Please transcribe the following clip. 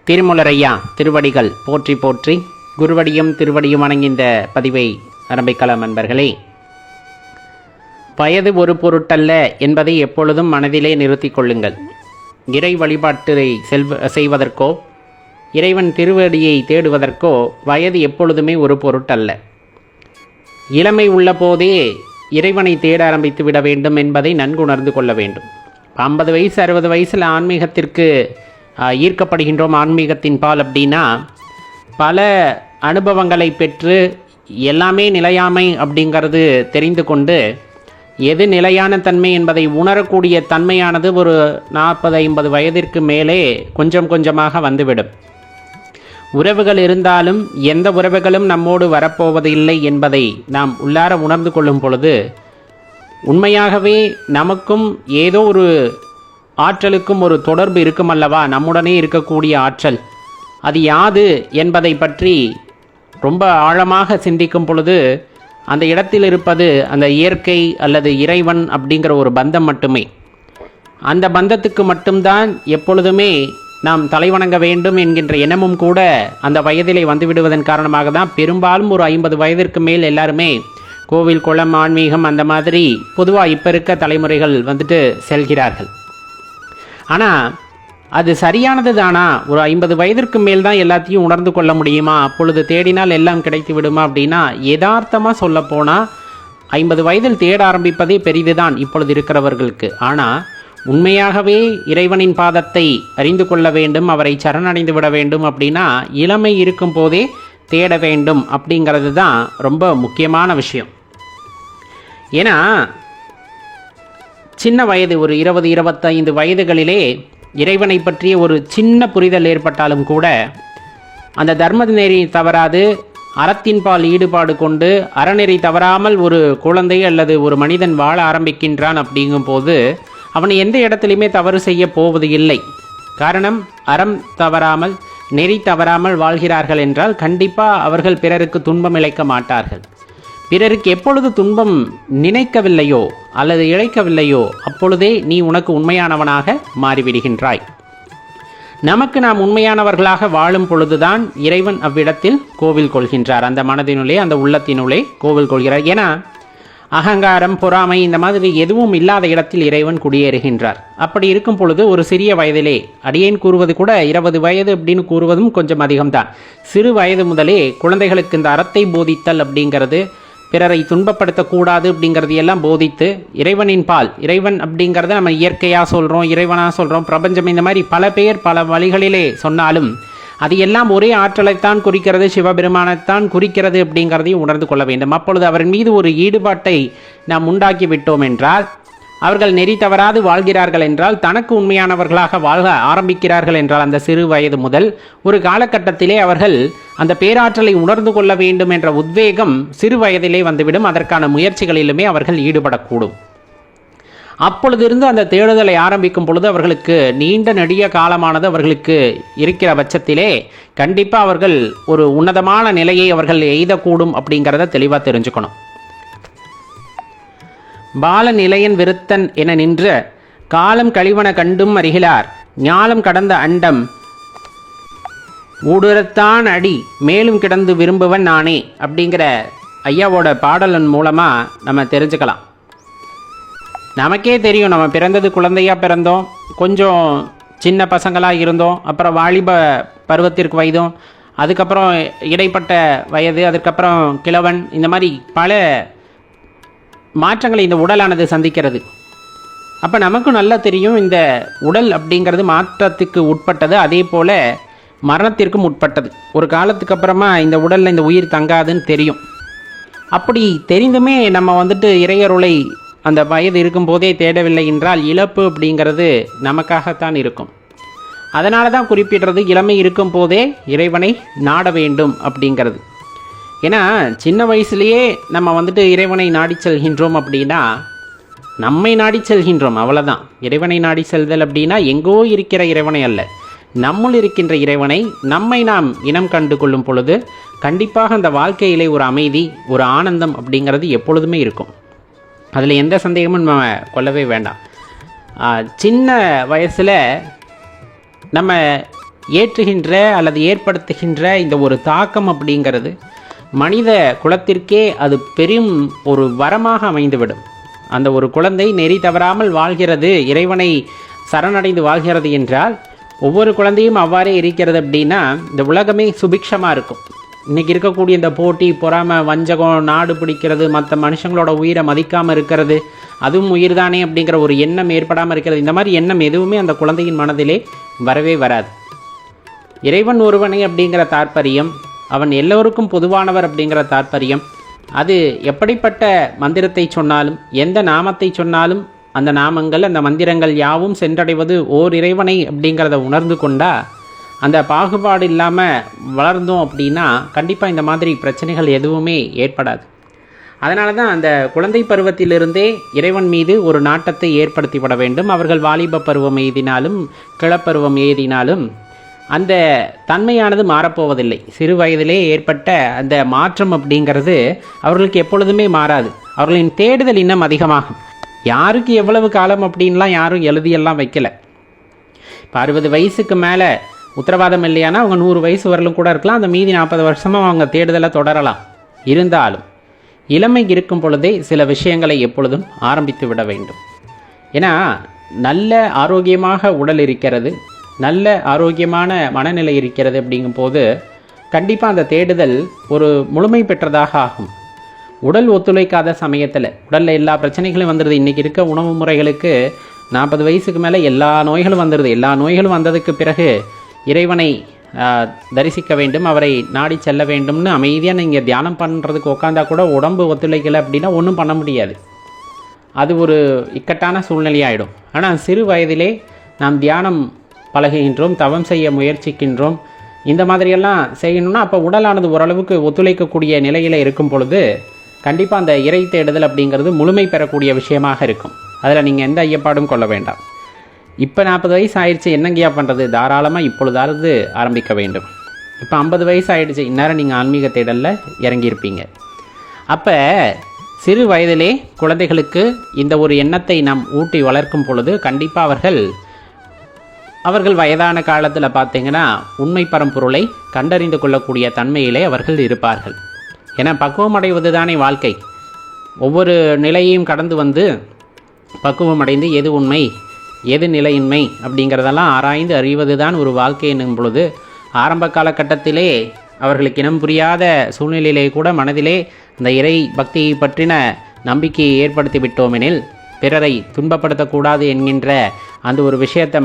திருமுலரையா திருவடிகள் போற்றி போற்றி குருவடியும் திருவடியும் வணங்கின்ற பதிவை ஆரம்பிக்கலாம். நண்பர்களே, வயது ஒரு பொருட்டல்ல என்பதை எப்பொழுதும் மனதிலே நிறுத்திக் கொள்ளுங்கள். இறை வழிபாட்டை செய்வதற்கோ இறைவன் திருவடியை தேடுவதற்கோ வயது எப்பொழுதுமே ஒரு பொருட்டல்ல. இளமை உள்ள போதே இறைவனை தேட ஆரம்பித்து விட வேண்டும் என்பதை நன்கு உணர்ந்து கொள்ள வேண்டும். 50 வயசு 60 வயசில் ஆன்மீகத்திற்கு ஈர்க்கப்படுகின்றோம், ஆன்மீகத்தின் பால் அப்படின்னா பல அனுபவங்களை பெற்று எல்லாமே நிலையாமை அப்படிங்கிறது தெரிந்து கொண்டு எது நிலையான தன்மை என்பதை உணரக்கூடிய தன்மையானது ஒரு 40-50 வயதிற்கு மேலே கொஞ்சம் கொஞ்சமாக வந்துவிடும். உறவுகள் இருந்தாலும் எந்த உறவுகளும் நம்மோடு வரப்போவதில்லை என்பதை நாம் உள்ளார உணர்ந்து கொள்ளும் பொழுது உண்மையாகவே நமக்கும் ஏதோ ஒரு ஆற்றலுக்கும் ஒரு தொடர்பு இருக்கும் அல்லவா, நம்முடனே இருக்கக்கூடிய ஆற்றல் அது யாது என்பதை பற்றி ரொம்ப ஆழமாக சிந்திக்கும் பொழுது அந்த இடத்தில் இருப்பது அந்த இயற்கை அல்லது இறைவன் அப்படிங்கிற ஒரு பந்தம் மட்டுமே. அந்த பந்தத்துக்கு மட்டும்தான் எப்பொழுதுமே நாம் தலைவணங்க வேண்டும் என்கின்ற எண்ணமும் கூட அந்த வயதிலே வந்துவிடுவதன் காரணமாக தான் பெரும்பாலும் ஒரு 50 வயதிற்கு மேல் எல்லாருமே கோவில் குளம் ஆன்மீகம் அந்த மாதிரி பொதுவாக இப்போ இருக்க தலைமுறைகள் செல்கிறார்கள். ஆனால் அது சரியானது தானா? ஒரு 50 வயதிற்கு மேல் தான் எல்லாத்தையும் உணர்ந்து கொள்ள முடியுமா? அப்பொழுது தேடினால் எல்லாம் கிடைத்து விடுமா அப்படின்னா, யதார்த்தமாக சொல்லப்போனால் 50 வயதில் தேட ஆரம்பிப்பதே பெரிதுதான் இப்பொழுது இருக்கிறவர்களுக்கு. ஆனால் உண்மையாகவே இறைவனின் பாதத்தை அறிந்து கொள்ள வேண்டும், அவரை சரணடைந்து விட வேண்டும் அப்படின்னா இளமை இருக்கும் போதே தேட வேண்டும் அப்படிங்கிறது தான் ரொம்ப முக்கியமான விஷயம். ஏன்னா சின்ன வயது ஒரு 20-25 வயதுகளிலே இறைவனை பற்றிய ஒரு சின்ன புரிதல் ஏற்பட்டாலும் கூட அந்த தர்ம நெறி தவறாது அறத்தின்பால் ஈடுபாடு கொண்டு அறநெறி தவறாமல் ஒரு குழந்தை அல்லது ஒரு மனிதன் வாழ ஆரம்பிக்கின்றான். அப்படிங்கும்போது அவனை எந்த இடத்துலையுமே தவறு செய்ய போவது இல்லை. காரணம், அறம் தவறாமல் நெறி தவறாமல் வாழ்கிறார்கள் என்றால் கண்டிப்பாக அவர்கள் பிறருக்கு துன்பம் இழைக்க மாட்டார்கள். பிறருக்கு எப்பொழுது துன்பம் நினைக்கவில்லையோ அல்லது இழைக்கவில்லையோ அப்பொழுதே நீ உனக்கு உண்மையானவனாக மாறிவிடுகின்றாய். நமக்கு நாம் உண்மையானவர்களாக வாழும் பொழுதுதான் இறைவன் அவ்விடத்தில் கோவில் கொள்கின்றார். அந்த மனதினுள்ளே அந்த உள்ளத்தினுள்ளே கோவில் கொள்கிறார். ஏன்னா அகங்காரம் பொறாமை இந்த மாதிரி எதுவும் இல்லாத இடத்தில் இறைவன் குடியேறுகின்றார். அப்படி இருக்கும் பொழுது ஒரு சிறிய வயதிலே, அடியேன் கூறுவது கூட 20 வயது அப்படின்னு கூறுவதும் கொஞ்சம் அதிகம்தான், சிறு வயது முதலே குழந்தைகளுக்கு இந்த அறத்தை போதித்தல் அப்படிங்கிறது, பிறரை துன்பப்படுத்தக்கூடாது அப்படிங்கிறது எல்லாம் போதித்து இறைவனின் பால், இறைவன் அப்படிங்கிறத நம்ம இயற்கையாக சொல்கிறோம், இறைவனாக சொல்கிறோம், பிரபஞ்சம் இந்த மாதிரி பல பேர் பல வழிகளிலே சொன்னாலும் அது எல்லாம் ஒரே ஆற்றலைத்தான் குறிக்கிறது, சிவபெருமானைத்தான் குறிக்கிறது அப்படிங்கிறதையும் உணர்ந்து கொள்ள வேண்டும். அப்பொழுது அவரின் மீது ஒரு ஈடுபாட்டை நாம் உண்டாக்கி விட்டோம் என்றால், அவர்கள் நெறி தவறாது வாழ்கிறார்கள் என்றால், தனக்கு உண்மையானவர்களாக வாழ ஆரம்பிக்கிறார்கள் என்றால் அந்த சிறு வயது முதல் ஒரு காலகட்டத்திலே அவர்கள் அந்த பேராற்றலை உணர்ந்து கொள்ள வேண்டும் என்ற உத்வேகம் சிறு வயதிலே வந்துவிடும். அதற்கான முயற்சிகளிலுமே அவர்கள் ஈடுபடக்கூடும். அப்பொழுதிருந்து அந்த தேடுதலை ஆரம்பிக்கும் பொழுது அவர்களுக்கு நீண்ட நெடிய காலமானது அவர்களுக்கு இருக்கிற பட்சத்திலே கண்டிப்பாக அவர்கள் ஒரு உன்னதமான நிலையை அவர்கள் எய்தக்கூடும் அப்படிங்கிறத தெளிவாக தெரிஞ்சுக்கணும். பால நிலையன் விருத்தன் என நின்ற காலம் கழிவன கண்டும் அறிகிறார் ஞாலம் கடந்த அண்டம் ஊடுரத்தான் அடி மேலும் கிடந்து விரும்புவன் நானே அப்படிங்கிற ஐயாவோட பாடலின் மூலமாக நம்ம தெரிஞ்சுக்கலாம். நமக்கே தெரியும், நம்ம பிறந்தது குழந்தையாக பிறந்தோம், கொஞ்சம் சின்ன பசங்களாக இருந்தோம், அப்புறம் வாலிப பருவத்திற்கு வயதும், அதுக்கப்புறம் இடைப்பட்ட வயது, அதுக்கப்புறம் கிழவன், இந்த மாதிரி பல மாற்றங்களை இந்த உடலானது சந்திக்கிறது. அப்போ நமக்கும் நல்லா தெரியும் இந்த உடல் அப்படிங்கிறது மாற்றத்துக்கு உட்பட்டது, அதே போல் மரணத்திற்கும் உட்பட்டது. ஒரு காலத்துக்கு அப்புறமா இந்த உடலில் இந்த உயிர் தங்காதுன்னு தெரியும். அப்படி தெரிந்துமே நம்ம இறையருளை அந்த வயது இருக்கும்போதே தேடவில்லை என்றால் இழப்பு அப்படிங்கிறது நமக்காகத்தான் இருக்கும். அதனால தான் குறிப்பிடுறது இளமை இருக்கும் போதே இறைவனை நாட வேண்டும் அப்படிங்கிறது. ஏன்னா சின்ன வயசுலேயே நம்ம இறைவனை நாடி செல்கின்றோம் அப்படின்னா நம்மை நாடி செல்கின்றோம், அவ்வளோதான். இறைவனை நாடி செல்தல் அப்படின்னா எங்கோ இருக்கிற இறைவனை அல்ல, நம்முள் இருக்கின்ற இறைவனை நம்மை நாம் இனம் கண்டு கொள்ளும் பொழுது கண்டிப்பாக அந்த வாழ்க்கையிலே ஒரு அமைதி, ஒரு ஆனந்தம் அப்படிங்கிறது எப்பொழுதுமே இருக்கும். அதில் எந்த சந்தேகமும் நம்ம கொள்ளவே வேண்டாம். சின்ன வயசில் நம்ம ஏற்றுகின்ற அல்லது ஏற்படுத்துகின்ற இந்த ஒரு தாக்கம் அப்படிங்கிறது மனித குலத்திற்கே அது பெரும் ஒரு வரமாக அமைந்துவிடும். அந்த ஒரு குழந்தை நெறி தவறாமல் வாழ்கிறது, இறைவனை சரணடைந்து வாழ்கிறது என்றால் ஒவ்வொரு குழந்தையும் அவ்வாறே இருக்கிறது அப்படின்னா இந்த உலகமே சுபிக்ஷமாக இருக்கும். இன்றைக்கி இருக்கக்கூடிய இந்த போட்டி, பொறாமை, வஞ்சகம், நாடு பிடிக்கிறது, மற்ற மனுஷங்களோட உயிரை மதிக்காமல் இருக்கிறது, அதுவும் உயிர் தானே அப்படிங்கிற ஒரு எண்ணம் ஏற்படாமல் இருக்கிறது, இந்த மாதிரி எண்ணம் எதுவுமே அந்த குழந்தையின் மனதிலே வரவே வராது. இறைவன் ஒருவனை அப்படிங்கிற தாற்பயம், அவன் எல்லோருக்கும் பொதுவானவர் அப்படிங்கிற தாற்பயம், அது எப்படிப்பட்ட மந்திரத்தை சொன்னாலும் எந்த நாமத்தை சொன்னாலும் அந்த நாமங்கள் அந்த மந்திரங்கள் யாவும் சென்றடைவது ஓர் இறைவனை அப்படிங்கிறத உணர்ந்து கொண்டா அந்த பாகுபாடு இல்லாமல் வளர்ந்தோம் அப்படின்னா கண்டிப்பாக இந்த மாதிரி பிரச்சனைகள் எதுவுமே ஏற்படாது. அதனால தான் அந்த குழந்தை பருவத்திலிருந்தே இறைவன் மீது ஒரு நாட்டத்தை ஏற்படுத்திவிட வேண்டும். அவர்கள் வாலிப பருவம் எய்தினாலும் கிளப்பருவம் எய்தினாலும் அந்த தன்மையானது மாறப்போவதில்லை. சிறு வயதிலே ஏற்பட்ட அந்த மாற்றம் அப்படிங்கிறது அவர்களுக்கு எப்பொழுதுமே மாறாது. அவர்களின் தேடுதல் இன்னும் அதிகமாகும். யாருக்கு எவ்வளவு காலம் அப்படின்லாம் யாரும் எழுதியெல்லாம் வைக்கலை. இப்போ 60 வயசுக்கு மேலே உத்தரவாதம் இல்லையானா அவங்க 100 வயசு வரலும் கூட இருக்கலாம். அந்த மீதி 40 வருஷமாக அவங்க தேடுதலை தொடரலாம். இருந்தாலும் இளமை இருக்கும் பொழுதே சில விஷயங்களை எப்பொழுதும் ஆரம்பித்து விட வேண்டும். ஏன்னா நல்ல ஆரோக்கியமாக உடல் இருக்கிறது, நல்ல ஆரோக்கியமான மனநிலை இருக்கிறது அப்படிங்கும்போது கண்டிப்பாக அந்த தேடுதல் ஒரு முழுமை பெற்றதாக ஆகும். உடல் ஒத்துழைக்காத சமயத்தில் உடலில் எல்லா பிரச்சனைகளும் வந்துடுது. இன்றைக்கி இருக்க உணவு முறைகளுக்கு 40 வயசுக்கு மேலே எல்லா நோய்களும் வந்துடுது. எல்லா நோய்களும் வந்ததுக்கு பிறகு இறைவனை தரிசிக்க வேண்டும், அவரை நாடி செல்ல வேண்டும்னு அமைதியாக நீங்கள் தியானம் பண்ணுறதுக்கு உட்காந்தா கூட உடம்பு ஒத்துழைக்கலை அப்படின்னா ஒன்றும் பண்ண முடியாது. அது ஒரு இக்கட்டான சூழ்நிலையாயிடும். ஆனால் சிறு வயதிலே நாம் தியானம் பழகுகின்றோம், தவம் செய்ய முயற்சிக்கின்றோம். இந்த மாதிரியெல்லாம் செய்யணும்னா அப்போ உடலானது ஓரளவுக்கு ஒத்துழைக்கக்கூடிய நிலையில் இருக்கும் பொழுது கண்டிப்பாக அந்த இறை தேடுதல் அப்படிங்கிறது முழுமை பெறக்கூடிய விஷயமாக இருக்கும். அதில் நீங்கள் எந்த ஐயப்பாடும் கொள்ள வேண்டாம். இப்போ 40 வயசு ஆயிடுச்சு, என்னங்கய்யா பண்ணுறது? தாராளமாக இப்பொழுதாவது ஆரம்பிக்க வேண்டும். இப்போ 50 வயசு ஆயிடுச்சு, இந்நேரம் நீங்கள் ஆன்மீக தேடலில் இறங்கியிருப்பீங்க. அப்போ சிறு வயதிலே குழந்தைகளுக்கு இந்த ஒரு எண்ணத்தை நாம் ஊட்டி வளர்க்கும் பொழுது கண்டிப்பாக அவர்கள் வயதான காலத்தில் பார்த்தீங்கன்னா உண்மை பரம்பொருளை கண்டறிந்து கொள்ளக்கூடிய தன்மையிலே அவர்கள் இருப்பார்கள். ஏன்னா பக்குவம் அடைவது தானே வாழ்க்கை. ஒவ்வொரு நிலையையும் கடந்து வந்து பக்குவம் அடைந்து எது உண்மை எது நிலையின்மை அப்படிங்கிறதெல்லாம் ஆராய்ந்து அறிவது தான் ஒரு வாழ்க்கை என்னும் பொழுது ஆரம்ப காலகட்டத்திலே அவர்களுக்கு இனம் புரியாத சூழ்நிலையிலே கூட மனதிலே அந்த இறை பக்தியை பற்றின நம்பிக்கையை ஏற்படுத்தி விட்டோமெனில் பிறரை துன்பப்படுத்தக்கூடாது என்கின்ற அந்த ஒரு விஷயத்தை